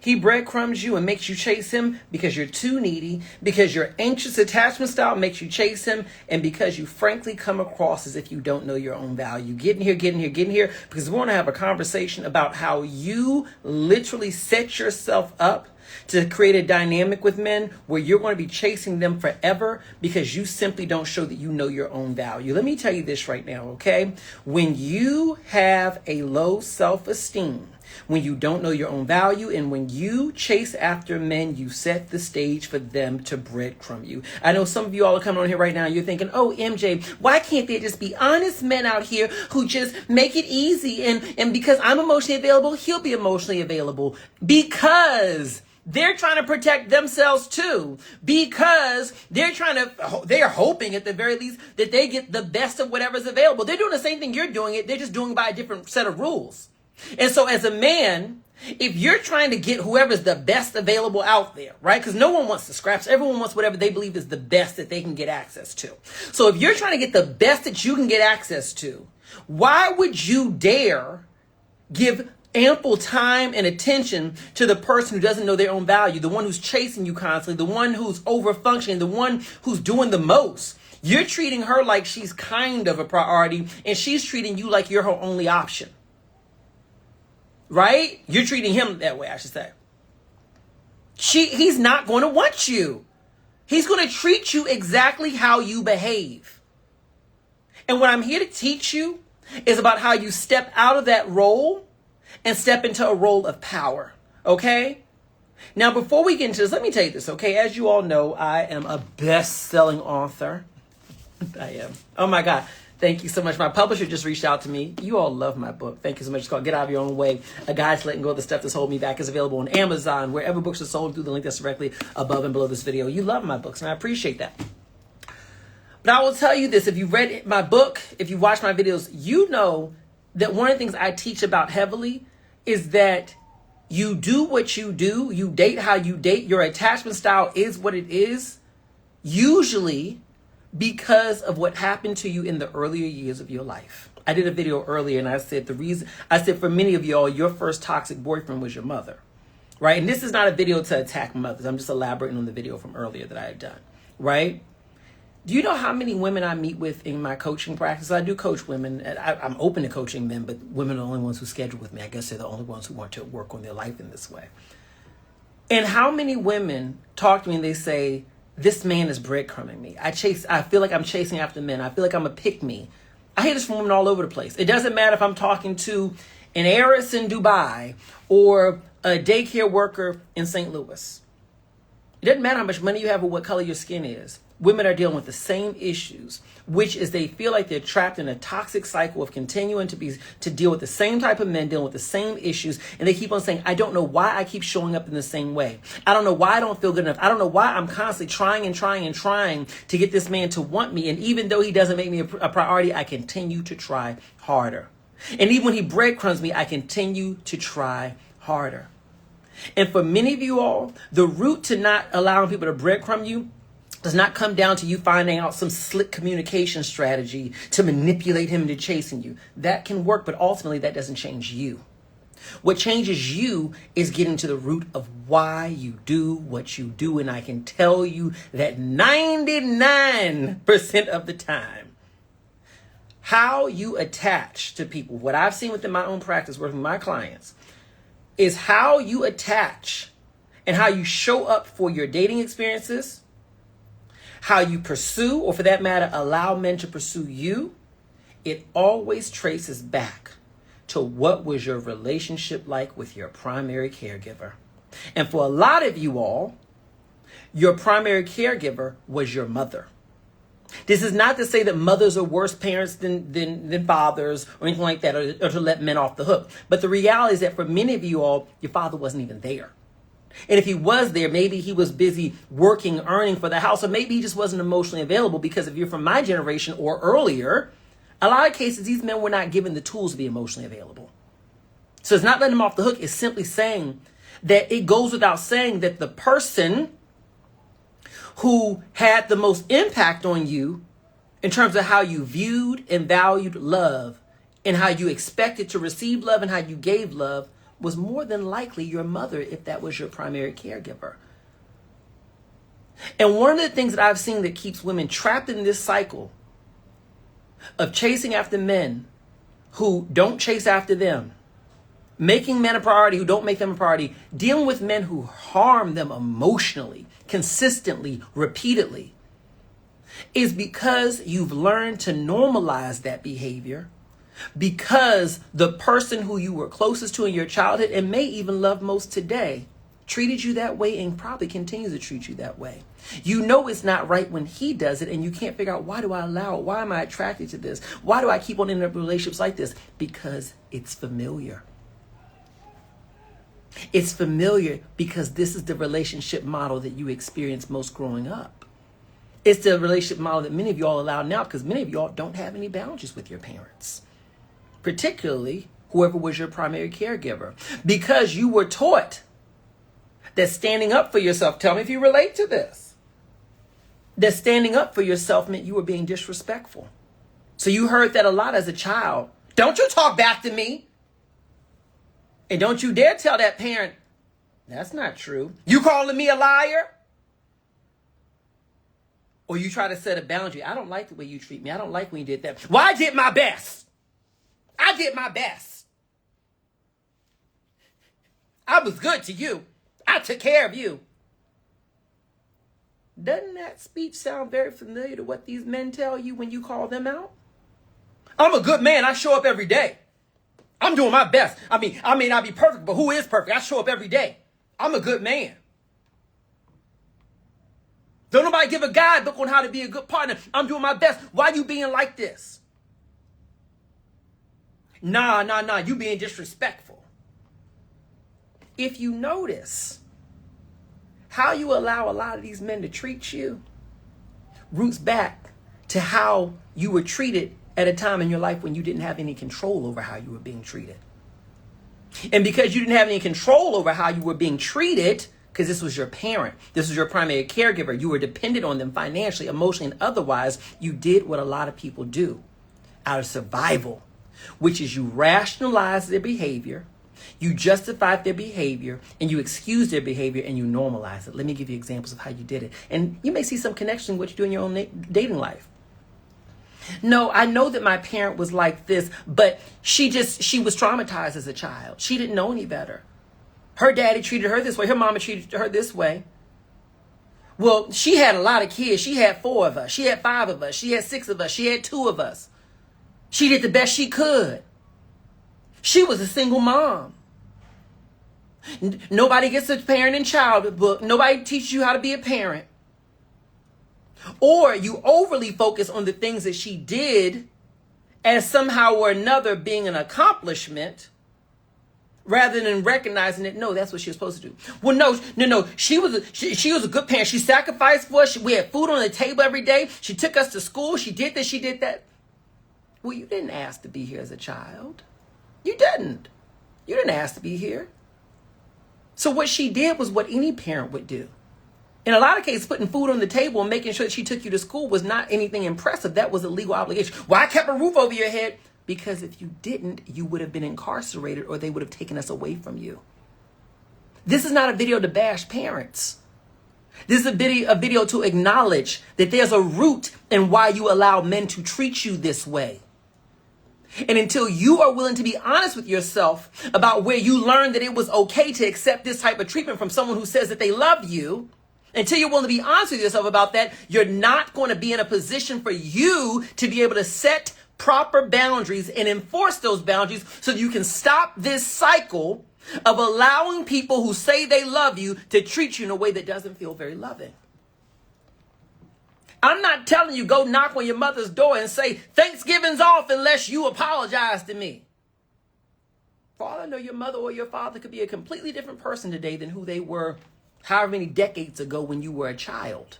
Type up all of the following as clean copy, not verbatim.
He breadcrumbs you and makes you chase him because you're too needy, because your anxious attachment style makes you chase him, and because you frankly come across as if you don't know your own value. Get in here, because we want to have a conversation about how you literally set yourself up to create a dynamic with men where you're going to be chasing them forever because you simply don't show that you know your own value. Let me tell you this right now, okay? When you have a low self-esteem, when you don't know your own value, and when you chase after men, you set the stage for them to breadcrumb you. I know some of you all are coming on here right now, you're thinking, oh, MJ, why can't there just be honest men out here who just make it easy, and because I'm emotionally available, he'll be emotionally available? Because they're trying to protect themselves too, because they're hoping at the very least that they get the best of whatever's available. They're doing the same thing you're doing it. They're just doing it by a different set of rules. And so as a man, if you're trying to get whoever's the best available out there, right? Because no one wants the scraps. Everyone wants whatever they believe is the best that they can get access to. So if you're trying to get the best that you can get access to, why would you dare give ample time and attention to the person who doesn't know their own value, the one who's chasing you constantly, the one who's overfunctioning, the one who's doing the most? You're treating her like she's kind of a priority, and she's treating you like you're her only option. Right? You're treating him that way, I should say. He's not going to want you. He's going to treat you exactly how you behave. And what I'm here to teach you is about how you step out of that role and step into a role of power. Okay? Now, before we get into this, let me tell you this, okay? As you all know, I am a best-selling author. I am. Oh, my God. Thank you so much. My publisher just reached out to me. You all love my book. Thank you so much. It's called Get Out of Your Own Way, A Guide to Letting Go of the Stuff That's Holding Me Back. Is available on Amazon, wherever books are sold, through the link that's directly above and below this video. You love my books, and I appreciate that. But I will tell you this. If you've read my book, if you watch my videos, you know that one of the things I teach about heavily is that you do what you do. You date how you date. Your attachment style is what it is. Usually because of what happened to you in the earlier years of your life. I did a video earlier and I said for many of y'all, your first toxic boyfriend was your mother, right? And this is not a video to attack mothers. I'm just elaborating on the video from earlier that I had done, right? Do you know how many women I meet with in my coaching practice? I do coach women. I'm open to coaching men, but women are the only ones who schedule with me. I guess they're the only ones who want to work on their life in this way. And how many women talk to me and they say, this man is breadcrumbing me. I feel like I'm chasing after men. I feel like I'm a pick-me. I hear this from women all over the place. It doesn't matter if I'm talking to an heiress in Dubai or a daycare worker in St. Louis. It doesn't matter how much money you have or what color your skin is. Women are dealing with the same issues, which is they feel like they're trapped in a toxic cycle of continuing to deal with the same type of men, dealing with the same issues. And they keep on saying, I don't know why I keep showing up in the same way. I don't know why I don't feel good enough. I don't know why I'm constantly trying to get this man to want me. And even though he doesn't make me a priority, I continue to try harder. And even when he breadcrumbs me, I continue to try harder. And for many of you all, the route to not allowing people to breadcrumb you does not come down to you finding out some slick communication strategy to manipulate him into chasing you. That can work, but ultimately that doesn't change you. What changes you is getting to the root of why you do what you do. And I can tell you that 99% of the time, how you attach to people, what I've seen within my own practice working with my clients, is how you attach and how you show up for your dating experiences, how you pursue, or for that matter, allow men to pursue you. It always traces back to what was your relationship like with your primary caregiver. And for a lot of you all, your primary caregiver was your mother. This is not to say that mothers are worse parents than fathers or anything like that, or to let men off the hook. But the reality is that for many of you all, your father wasn't even there. And if he was there, maybe he was busy working, earning for the house, or maybe he just wasn't emotionally available, because if you're from my generation or earlier, a lot of cases, these men were not given the tools to be emotionally available. So it's not letting them off the hook. It's simply saying that it goes without saying that the person who had the most impact on you in terms of how you viewed and valued love and how you expected to receive love and how you gave love was more than likely your mother if that was your primary caregiver. And one of the things that I've seen that keeps women trapped in this cycle of chasing after men who don't chase after them, making men a priority who don't make them a priority, dealing with men who harm them emotionally, consistently, repeatedly, is because you've learned to normalize that behavior, because the person who you were closest to in your childhood and may even love most today treated you that way and probably continues to treat you that way. You know it's not right when he does it, and you can't figure out, why do I allow it? Why am I attracted to this? Why do I keep on ending up in relationships like this? Because it's familiar. It's familiar because this is the relationship model that you experienced most growing up. It's the relationship model that many of y'all allow now because many of y'all don't have any boundaries with your parents, particularly whoever was your primary caregiver, because you were taught that standing up for yourself, tell me if you relate to this, that standing up for yourself meant you were being disrespectful. So you heard that a lot as a child. Don't you talk back to me. And don't you dare tell that parent, that's not true. You calling me a liar? Or you try to set a boundary. I don't like the way you treat me. I don't like when you did that. Well, I did my best. I did my best. I was good to you. I took care of you. Doesn't that speech sound very familiar to what these men tell you when you call them out? I'm a good man. I show up every day. I'm doing my best. I may not be perfect, but who is perfect? I show up every day. I'm a good man. Don't nobody give a guidebook on how to be a good partner. I'm doing my best. Why you being like this? Nah. You being disrespectful. If you notice how you allow a lot of these men to treat you roots back to how you were treated at a time in your life when you didn't have any control over how you were being treated. And because you didn't have any control over how you were being treated, because this was your parent, this was your primary caregiver, you were dependent on them financially, emotionally, and otherwise, you did what a lot of people do out of survival, which is you rationalize their behavior, you justified their behavior, and you excuse their behavior, and you normalize it. Let me give you examples of how you did it. And you may see some connection with what you do in your own dating life. No, I know that my parent was like this, but she was traumatized as a child. She didn't know any better. Her daddy treated her this way. Her mama treated her this way. Well, she had a lot of kids. She had 4 of us. She had 5 of us. She had 6 of us. She had 2 of us. She did the best she could. She was a single mom. Nobody gets a parent and child book. Nobody teaches you how to be a parent. Or you overly focus on the things that she did as somehow or another being an accomplishment rather than recognizing that, no, that's what she was supposed to do. Well, no. She was a good parent. She sacrificed for us. We had food on the table every day. She took us to school. She did this. She did that. Well, you didn't ask to be here as a child. You didn't. You didn't ask to be here. So what she did was what any parent would do. In a lot of cases, putting food on the table and making sure that she took you to school was not anything impressive. That was a legal obligation. Well, I kept a roof over your head because if you didn't, you would have been incarcerated or they would have taken us away from you. This is not a video to bash parents. This is a video to acknowledge that there's a root in why you allow men to treat you this way. And until you are willing to be honest with yourself about where you learned that it was okay to accept this type of treatment from someone who says that they love you, until you're willing to be honest with yourself about that, you're not going to be in a position for you to be able to set proper boundaries and enforce those boundaries so that you can stop this cycle of allowing people who say they love you to treat you in a way that doesn't feel very loving. I'm not telling you go knock on your mother's door and say, Thanksgiving's off unless you apologize to me. For all I know, your mother or your father could be a completely different person today than who they were however many decades ago when you were a child.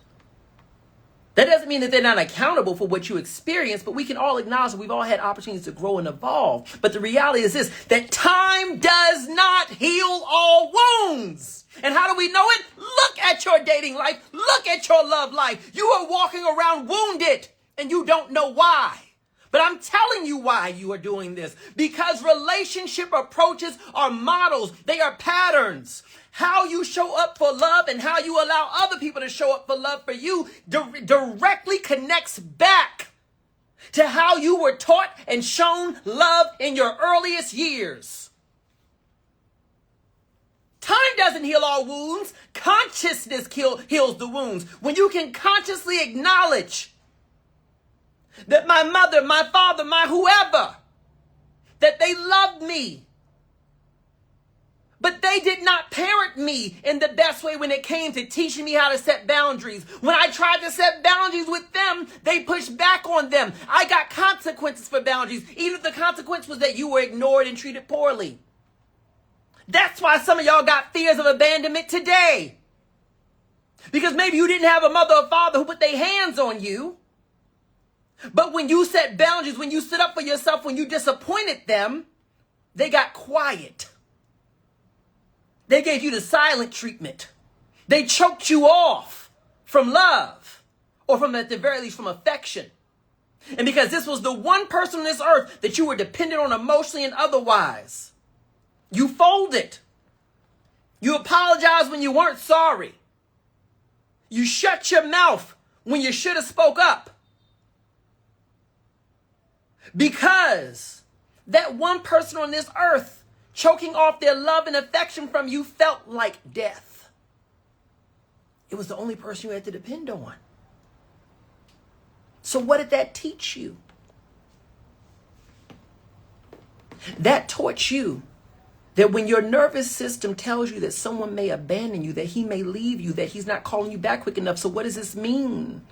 That doesn't mean that they're not accountable for what you experienced, but we can all acknowledge that we've all had opportunities to grow and evolve. But the reality is this, that time does not heal all wounds. And how do we know it? Look at your dating life. Look at your love life. You are walking around wounded and you don't know why. But I'm telling you why you are doing this. Because relationship approaches are models. They are patterns. How you show up for love and how you allow other people to show up for love for you directly connects back to how you were taught and shown love in your earliest years. Time doesn't heal all wounds. Consciousness heals the wounds. When you can consciously acknowledge that my mother, my father, my whoever, that they loved me, but they did not parent me in the best way when it came to teaching me how to set boundaries. When I tried to set boundaries with them, they pushed back on them. I got consequences for boundaries, even if the consequence was that you were ignored and treated poorly. That's why some of y'all got fears of abandonment today. Because maybe you didn't have a mother or father who put their hands on you. But when you set boundaries, when you stood up for yourself, when you disappointed them, they got quiet. They gave you the silent treatment. They choked you off from love, or from, at the very least, from affection. And because this was the one person on this earth that you were dependent on emotionally and otherwise, you folded. You apologized when you weren't sorry. You shut your mouth when you should have spoke up. Because that one person on this earth choking off their love and affection from you felt like death. It was the only person you had to depend on. So what did that teach you? That taught you that when your nervous system tells you that someone may abandon you, that he may leave you, that he's not calling you back quick enough. So what does this mean?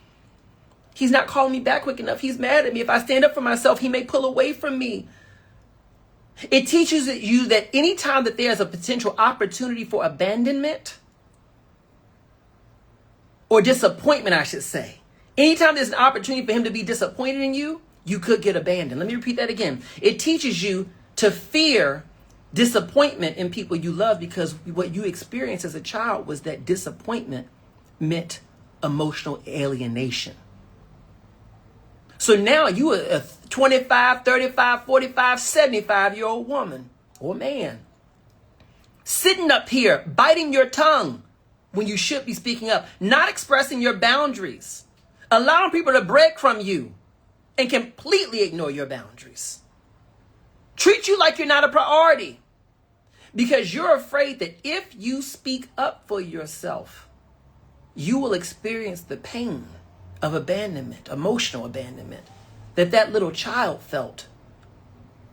He's not calling me back quick enough. He's mad at me. If I stand up for myself, he may pull away from me. It teaches you that anytime that there's a potential opportunity for abandonment or disappointment, I should say, anytime there's an opportunity for him to be disappointed in you, you could get abandoned. Let me repeat that again. It teaches you to fear disappointment in people you love, because what you experienced as a child was that disappointment meant emotional alienation. So now you are a 25, 35, 45, 75-year-old woman or man sitting up here biting your tongue when you should be speaking up, not expressing your boundaries, allowing people to breadcrumb you and completely ignore your boundaries. Treat you like you're not a priority because you're afraid that if you speak up for yourself, you will experience the pain of abandonment, emotional abandonment, that little child felt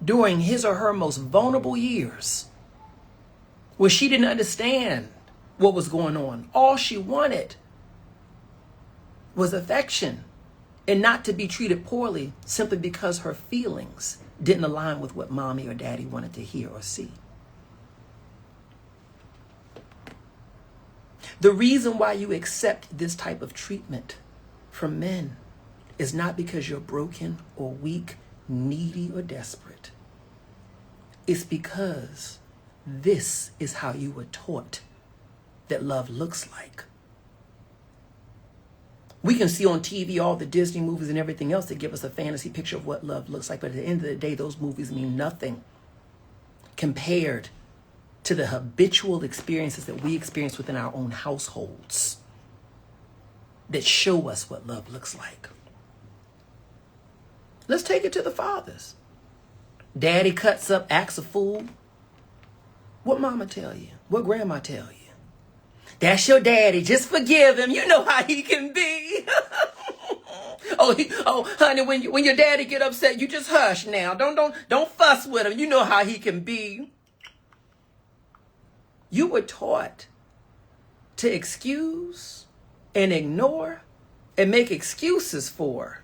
during his or her most vulnerable years, where she didn't understand what was going on. All she wanted was affection and not to be treated poorly simply because her feelings didn't align with what mommy or daddy wanted to hear or see. The reason why you accept this type of treatment from men is not because you're broken or weak, needy or desperate. It's because this is how you were taught that love looks like. We can see on TV all the Disney movies and everything else that give us a fantasy picture of what love looks like. But at the end of the day, those movies mean nothing compared to the habitual experiences that we experience within our own households that show us what love looks like. Let's take it to the fathers. Daddy cuts up, acts a fool. What mama tell you? What grandma tell you? That's your daddy. Just forgive him. You know how he can be. Honey, when your daddy get upset, you just hush now. Don't fuss with him. You know how he can be. You were taught to excuse and ignore and make excuses for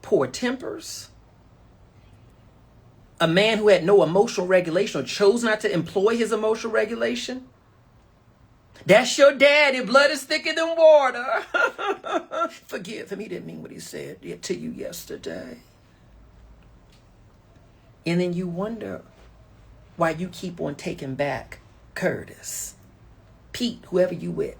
poor tempers, a man who had no emotional regulation or chose not to employ his emotional regulation. That's your daddy. Blood is thicker than water. Forgive him. He didn't mean what he said to you yesterday. And then you wonder why you keep on taking back Curtis, Pete, whoever you with,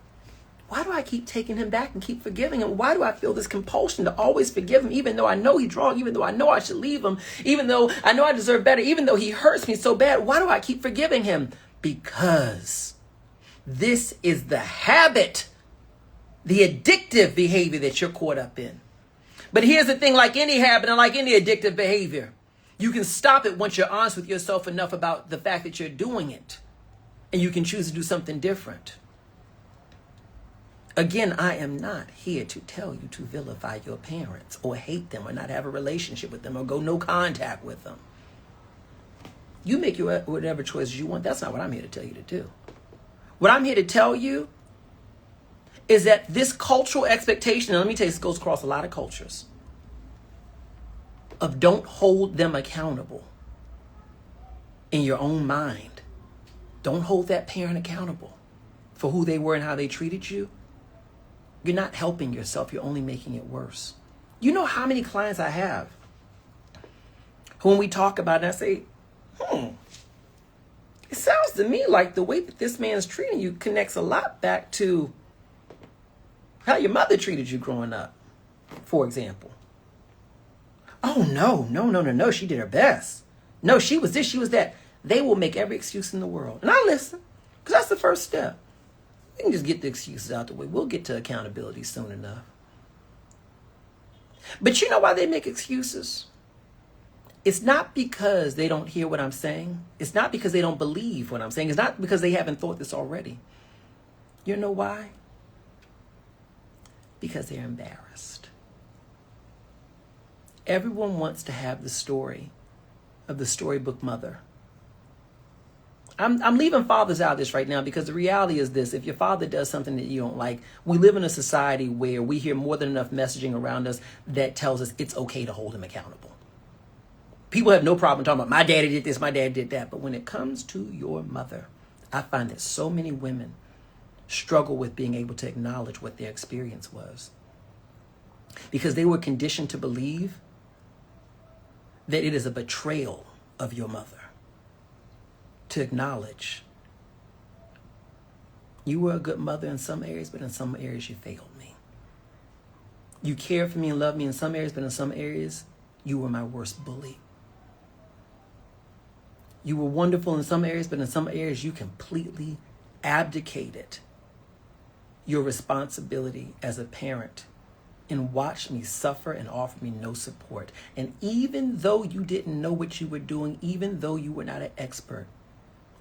why do I keep taking him back and keep forgiving him? Why do I feel this compulsion to always forgive him, even though I know he's wrong, even though I know I should leave him, even though I know I deserve better, even though he hurts me so bad? Why do I keep forgiving him? Because this is the habit, the addictive behavior that you're caught up in. But here's the thing, like any habit and like any addictive behavior, you can stop it once you're honest with yourself enough about the fact that you're doing it. And you can choose to do something different. Again, I am not here to tell you to vilify your parents or hate them or not have a relationship with them or go no contact with them. You make your whatever choices you want. That's not what I'm here to tell you to do. What I'm here to tell you is that this cultural expectation, and let me tell you, this goes across a lot of cultures, of don't hold them accountable in your own mind. Don't hold that parent accountable for who they were and how they treated you. You're not helping yourself. You're only making it worse. You know how many clients I have who, when we talk about it, I say, it sounds to me like the way that this man is treating you connects a lot back to how your mother treated you growing up, for example. Oh, no. She did her best. No, she was this, she was that. They will make every excuse in the world. And I listen, because that's the first step. We can just get the excuses out the way. We'll get to accountability soon enough. But you know why they make excuses? It's not because they don't hear what I'm saying. It's not because they don't believe what I'm saying. It's not because they haven't thought this already. You know why? Because they're embarrassed. Everyone wants to have the story of the storybook mother. I'm leaving fathers out of this right now because the reality is this. If your father does something that you don't like, we live in a society where we hear more than enough messaging around us that tells us it's okay to hold him accountable. People have no problem talking about my daddy did this, my dad did that. But when it comes to your mother, I find that so many women struggle with being able to acknowledge what their experience was. Because they were conditioned to believe that it is a betrayal of your mother to acknowledge you were a good mother in some areas, but in some areas you failed me. You cared for me and loved me in some areas, but in some areas you were my worst bully. You were wonderful in some areas, but in some areas you completely abdicated your responsibility as a parent and watched me suffer and offer me no support. And even though you didn't know what you were doing, even though you were not an expert,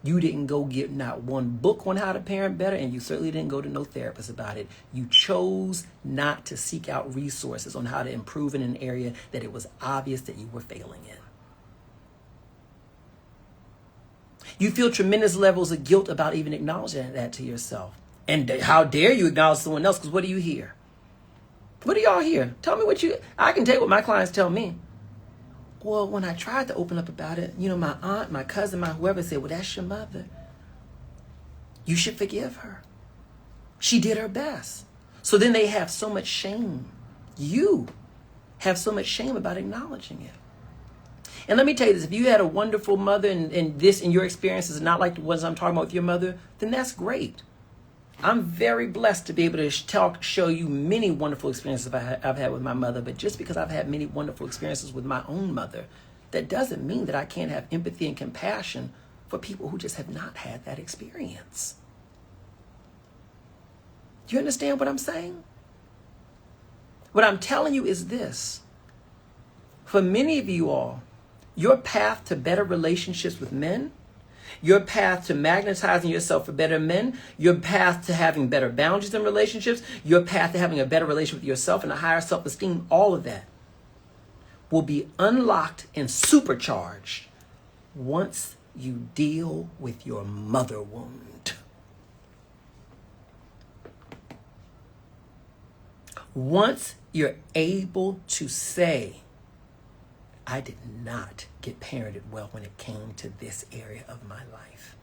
you didn't go get not one book on how to parent better, and you certainly didn't go to no therapist about it. You chose not to seek out resources on how to improve in an area that it was obvious that you were failing in. You feel tremendous levels of guilt about even acknowledging that to yourself. And how dare you acknowledge someone else, because what do you hear? What do y'all hear? Tell me what I can tell you what my clients tell me. Well, when I tried to open up about it, my aunt, my cousin, my whoever said, well, that's your mother. You should forgive her. She did her best. So then they have so much shame. You have so much shame about acknowledging it. And let me tell you this, if you had a wonderful mother and this in your experience is not like the ones I'm talking about with your mother, then that's great. I'm very blessed to be able to show you many wonderful experiences I've had with my mother. But just because I've had many wonderful experiences with my own mother, that doesn't mean that I can't have empathy and compassion for people who just have not had that experience. Do you understand what I'm saying? What I'm telling you is this. For many of you all, your path to better relationships with men, your path to magnetizing yourself for better men, your path to having better boundaries in relationships, your path to having a better relationship with yourself and a higher self-esteem, all of that will be unlocked and supercharged once you deal with your mother wound. Once you're able to say, I did not get parented well when it came to this area of my life.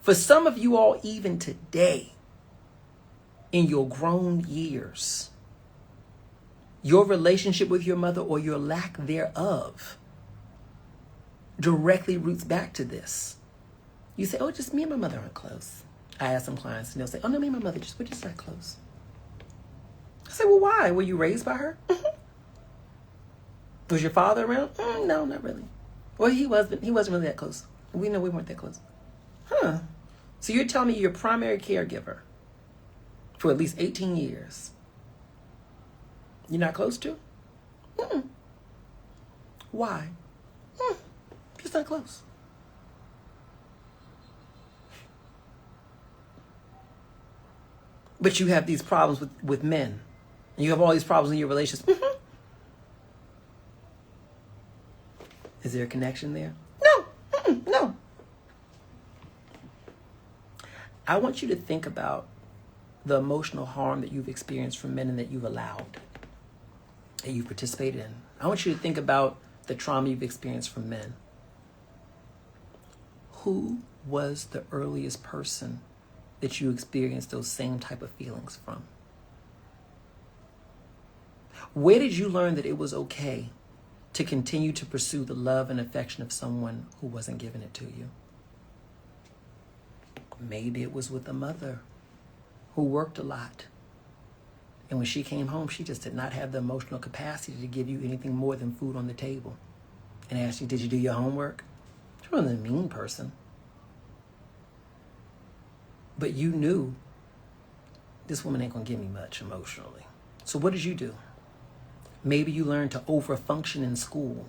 For some of you all, even today, in your grown years, your relationship with your mother or your lack thereof directly roots back to this. You say, oh, just me and my mother aren't close. I ask some clients, and they'll say, oh, no, me and my mother, we're just not close. I say, well, why? Were you raised by her? Was your father around? No, not really. Well, he wasn't really that close. We know we weren't that close. Huh. So you're telling me you're your primary caregiver for at least 18 years. You're not close to? Why? Just not close. But you have these problems with men. And you have all these problems in your relationships. Is there a connection there? No. No. I want you to think about the emotional harm that you've experienced from men and that you've allowed, that you've participated in. I want you to think about the trauma you've experienced from men. Who was the earliest person that you experienced those same type of feelings from? Where did you learn that it was okay to continue to pursue the love and affection of someone who wasn't giving it to you? Maybe it was with a mother who worked a lot. And when she came home, she just did not have the emotional capacity to give you anything more than food on the table. And asked you, did you do your homework? She wasn't a mean person. But you knew this woman ain't gonna give me much emotionally. So what did you do? Maybe you learned to overfunction in school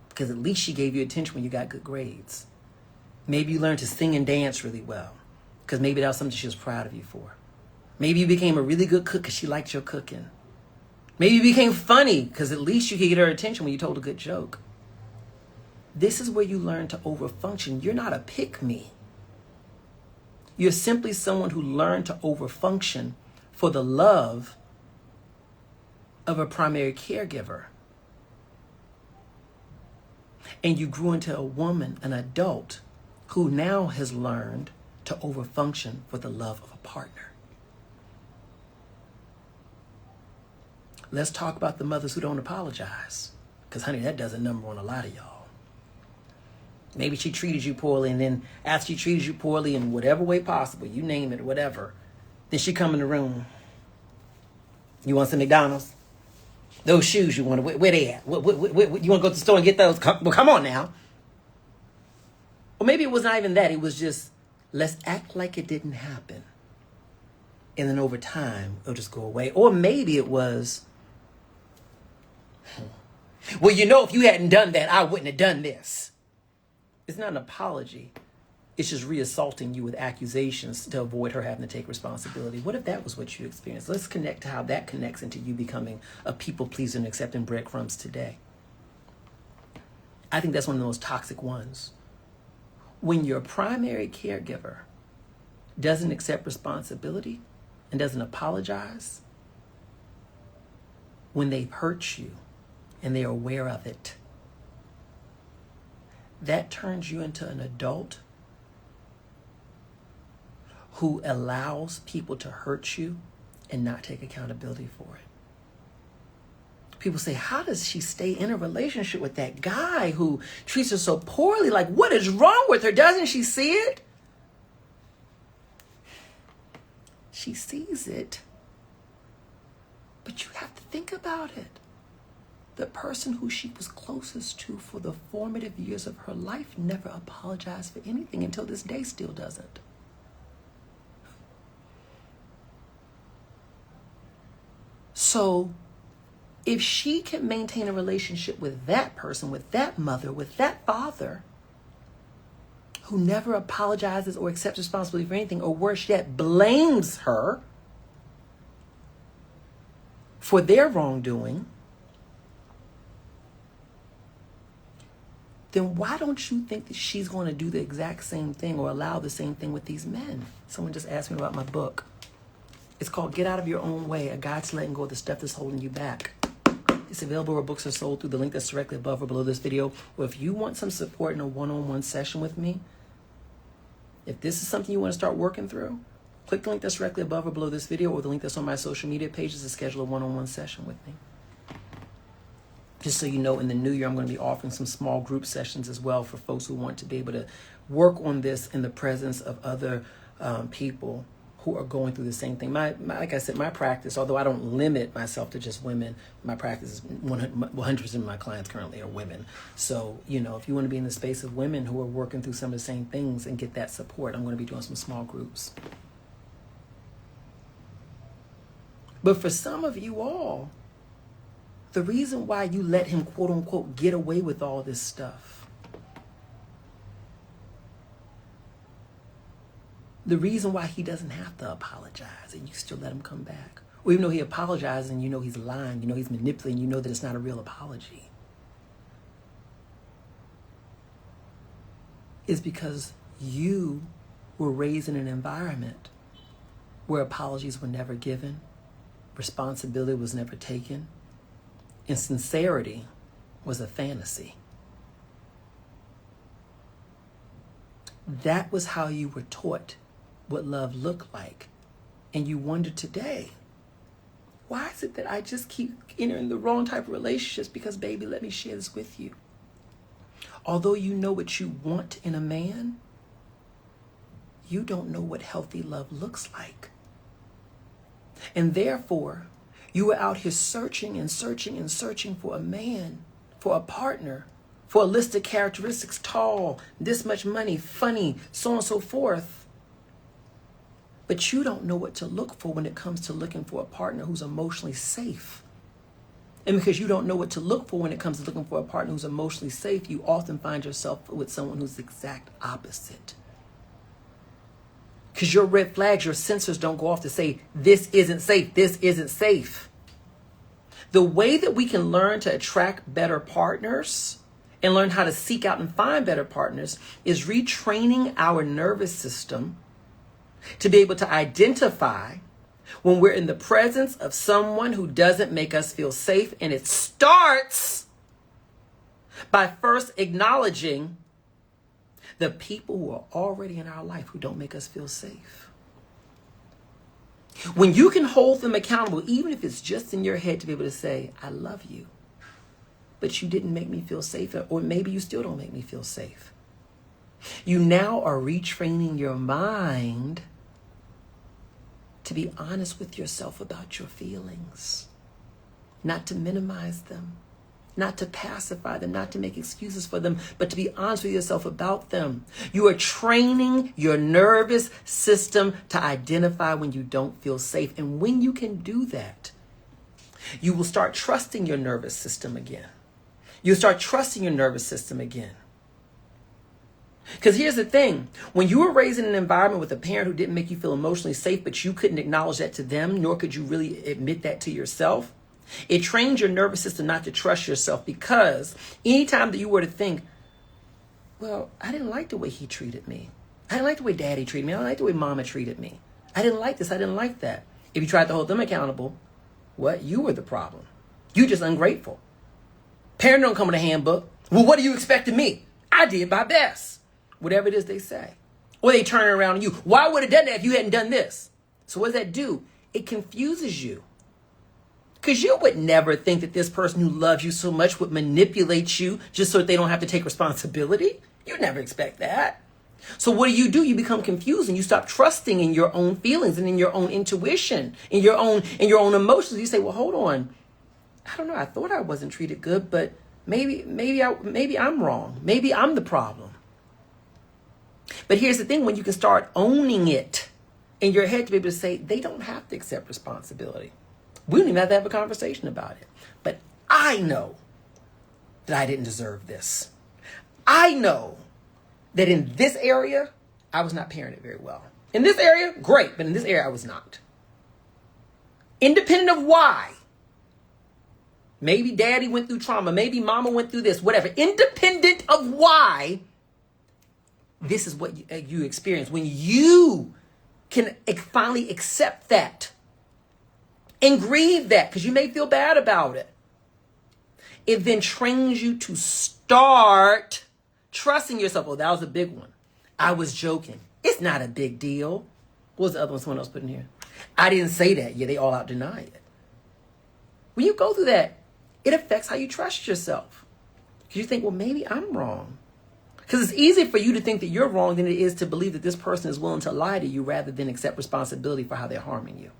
because at least she gave you attention when you got good grades. Maybe you learned to sing and dance really well because maybe that was something she was proud of you for. Maybe you became a really good cook because she liked your cooking. Maybe you became funny because at least you could get her attention when you told a good joke. This is where you learn to overfunction. You're not a pick-me. You're simply someone who learned to overfunction for the love of a primary caregiver. And you grew into a woman, an adult, who now has learned to overfunction for the love of a partner. Let's talk about the mothers who don't apologize. Because, honey, that does a number on a lot of y'all. Maybe she treated you poorly, and then after she treated you poorly in whatever way possible, you name it, whatever, then she come in the room. You want some McDonald's? Those shoes you want to, where they at? You want to go to the store and get those? Well, come on now. Or maybe it was not even that. It was just, let's act like it didn't happen. And then over time, it'll just go away. Or maybe it was, well, you know, if you hadn't done that, I wouldn't have done this. It's not an apology. It's just reassaulting you with accusations to avoid her having to take responsibility. What if that was what you experienced? Let's connect to how that connects into you becoming a people pleaser and accepting breadcrumbs today. I think that's one of the most toxic ones. When your primary caregiver doesn't accept responsibility and doesn't apologize, when they've hurt you and they're aware of it, that turns you into an adult who allows people to hurt you and not take accountability for it. People say, how does she stay in a relationship with that guy who treats her so poorly? Like, what is wrong with her? Doesn't she see it? She sees it. But you have to think about it. The person who she was closest to for the formative years of her life never apologized for anything, until this day still doesn't. So if she can maintain a relationship with that person, with that mother, with that father, who never apologizes or accepts responsibility for anything, or worse yet, blames her for their wrongdoing, then why don't you think that she's going to do the exact same thing or allow the same thing with these men? Someone just asked me about my book. It's called Get Out of Your Own Way, A Guide to Letting Go of the Stuff That's Holding You Back. It's available where books are sold through the link that's directly above or below this video. Or if you want some support in a one-on-one session with me, if this is something you want to start working through, click the link that's directly above or below this video, or the link that's on my social media pages to schedule a one-on-one session with me. Just so you know, in the new year, I'm going to be offering some small group sessions as well for folks who want to be able to work on this in the presence of other people who are going through the same thing. Like I said, my practice, although I don't limit myself to just women, my practice is 100% of my clients currently are women. So, you know, if you want to be in the space of women who are working through some of the same things and get that support, I'm going to be doing some small groups. But for some of you all, the reason why you let him, quote unquote, get away with all this stuff, the reason why he doesn't have to apologize and you still let him come back, or even though he apologizes and you know he's lying, you know he's manipulating, you know that it's not a real apology, is because you were raised in an environment where apologies were never given, responsibility was never taken, and sincerity was a fantasy. That was how you were taught what love looked like. And you wonder today, why is it that I just keep entering the wrong type of relationships? Because, baby, let me share this with you. Although you know what you want in a man, you don't know what healthy love looks like. And therefore, you are out here searching and searching and searching for a man, for a partner, for a list of characteristics, tall, this much money, funny, so on and so forth. But you don't know what to look for when it comes to looking for a partner who's emotionally safe. And because you don't know what to look for when it comes to looking for a partner who's emotionally safe, you often find yourself with someone who's the exact opposite. Because your red flags, your sensors don't go off to say, this isn't safe, this isn't safe. The way that we can learn to attract better partners and learn how to seek out and find better partners is retraining our nervous system to be able to identify when we're in the presence of someone who doesn't make us feel safe. And it starts by first acknowledging the people who are already in our life who don't make us feel safe. When you can hold them accountable, even if it's just in your head, to be able to say, I love you, but you didn't make me feel safe, or maybe you still don't make me feel safe. You now are retraining your mind to be honest with yourself about your feelings, not to minimize them, not to pacify them, not to make excuses for them, but to be honest with yourself about them. You are training your nervous system to identify when you don't feel safe. And when you can do that, you will start trusting your nervous system again. You'll start trusting your nervous system again. Because here's the thing. When you were raised in an environment with a parent who didn't make you feel emotionally safe, but you couldn't acknowledge that to them, nor could you really admit that to yourself, it trains your nervous system not to trust yourself, because anytime that you were to think, well, I didn't like the way he treated me. I didn't like the way daddy treated me. I didn't like the way mama treated me. I didn't like this. I didn't like that. If you tried to hold them accountable, what? You were the problem. You just ungrateful. Parent don't come with a handbook. Well, what do you expect of me? I did my best. Whatever it is they say. Or they turn it around on you. Why would have done that if you hadn't done this? So what does that do? It confuses you. Because you would never think that this person who loves you so much would manipulate you just so that they don't have to take responsibility. You'd never expect that. So what do? You become confused and you stop trusting in your own feelings and in your own intuition, in your own emotions. You say, well, hold on. I don't know. I thought I wasn't treated good, but maybe I'm wrong. Maybe I'm the problem. But here's the thing, when you can start owning it in your head to be able to say, they don't have to accept responsibility. We don't even have to have a conversation about it. But I know that I didn't deserve this. I know that in this area, I was not parented very well. In this area, great, but in this area, I was not. Independent of why. Maybe daddy went through trauma. Maybe mama went through this, whatever. Independent of why, this is what you experience. When you can finally accept that and grieve that, because you may feel bad about it, it then trains you to start trusting yourself. Oh, that was a big one. I was joking. It's not a big deal. What was the other one someone else put in here? I didn't say that. Yeah, they all out deny it. When you go through that, It affects how you trust yourself. Because you think, well, maybe I'm wrong. Because it's easier for you to think that you're wrong than it is to believe that this person is willing to lie to you rather than accept responsibility for how they're harming you.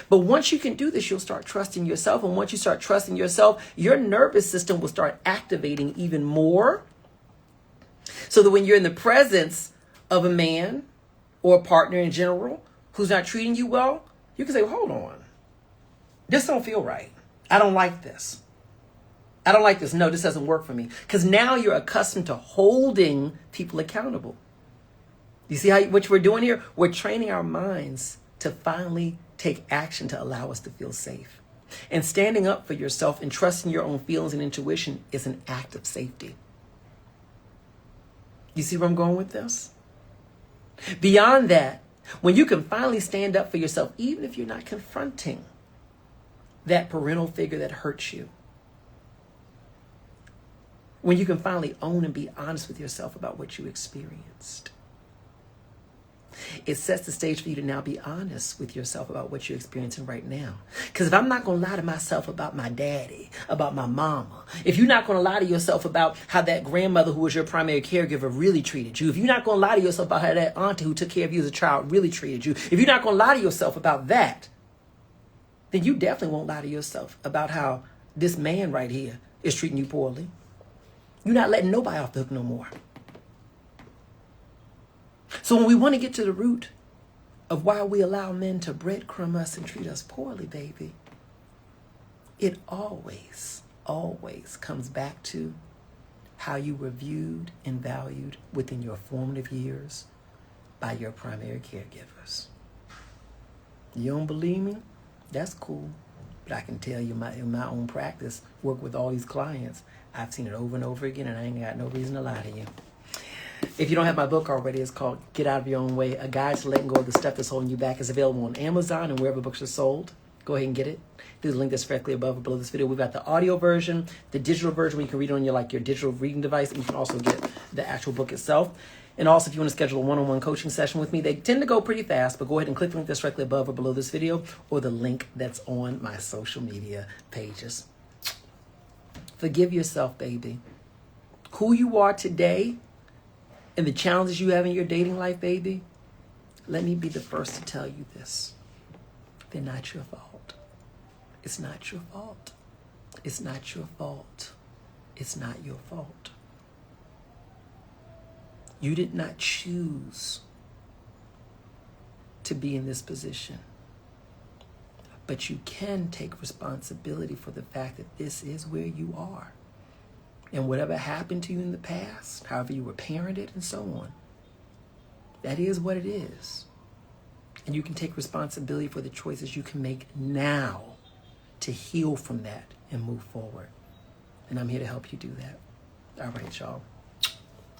But once you can do this, you'll start trusting yourself. And once you start trusting yourself, your nervous system will start activating even more. So that when you're in the presence of a man or a partner in general who's not treating you well, you can say, well, hold on. This don't feel right. I don't like this. I don't like this. No, this doesn't work for me. Because now you're accustomed to holding people accountable. You see what we're doing here? We're training our minds to finally take action to allow us to feel safe. And standing up for yourself and trusting your own feelings and intuition is an act of safety. You see where I'm going with this? Beyond that, when you can finally stand up for yourself, even if you're not confronting that parental figure that hurts you, when you can finally own and be honest with yourself about what you experienced, it sets the stage for you to now be honest with yourself about what you're experiencing right now. Because if I'm not going to lie to myself about my daddy, about my mama, if you're not going to lie to yourself about how that grandmother who was your primary caregiver really treated you, if you're not going to lie to yourself about how that auntie who took care of you as a child really treated you, if you're not going to lie to yourself about that, then you definitely won't lie to yourself about how this man right here is treating you poorly. You're not letting nobody off the hook no more. So when we want to get to the root of why we allow men to breadcrumb us and treat us poorly, baby, it always comes back to how you were viewed and valued within your formative years by your primary caregivers. You don't believe me? That's cool. But I can tell you in my own practice, work with all these clients, I've seen it over and over again, and I ain't got no reason to lie to you. If you don't have my book already, it's called Get Out of Your Own Way, A Guide to Letting Go of the Stuff That's Holding You Back. It's available on Amazon and wherever books are sold. Go ahead and get it. There's a link that's directly above or below this video. We've got the audio version, the digital version where you can read it on your digital reading device, and you can also get the actual book itself. And also, if you want to schedule a one-on-one coaching session with me, they tend to go pretty fast, but go ahead and click the link that's directly above or below this video, or the link that's on my social media pages. Forgive yourself, baby. Who you are today and the challenges you have in your dating life, baby, let me be the first to tell you this. They're not your fault. It's not your fault. It's not your fault. It's not your fault. You did not choose to be in this position. But you can take responsibility for the fact that this is where you are. And whatever happened to you in the past, however you were parented and so on, that is what it is. And you can take responsibility for the choices you can make now to heal from that and move forward. And I'm here to help you do that. All right, y'all.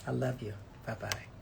I love you. Bye-bye.